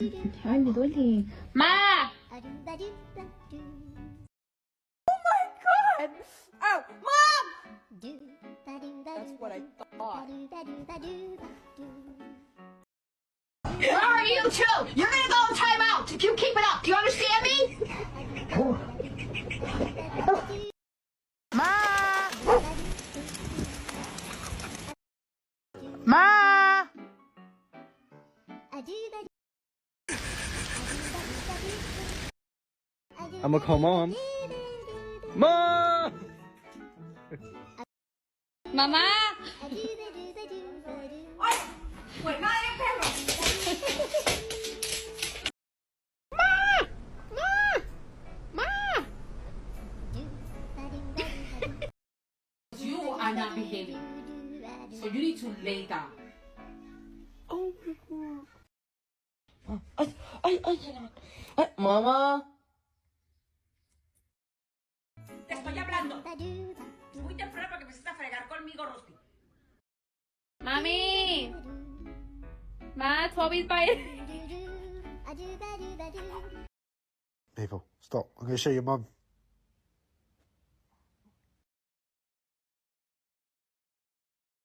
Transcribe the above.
Ay, me duele. ¡Ma! Oh, Mom! That's what I thought. Where are you two? You're gonna go in time out if you keep it up. Do you understand me? Ma! Ma! I'ma call Mom. Mom! ¡Mamá! Pues nada de perro. You are not behaving. So you need to lay down. Oh my God. Ay, Mama. Te estoy hablando. Muy temprano para que empieces a fregar conmigo, Rosy. ¡Mami! ¡Ma, Toby's biting! People, stop. I'm going to show your mum.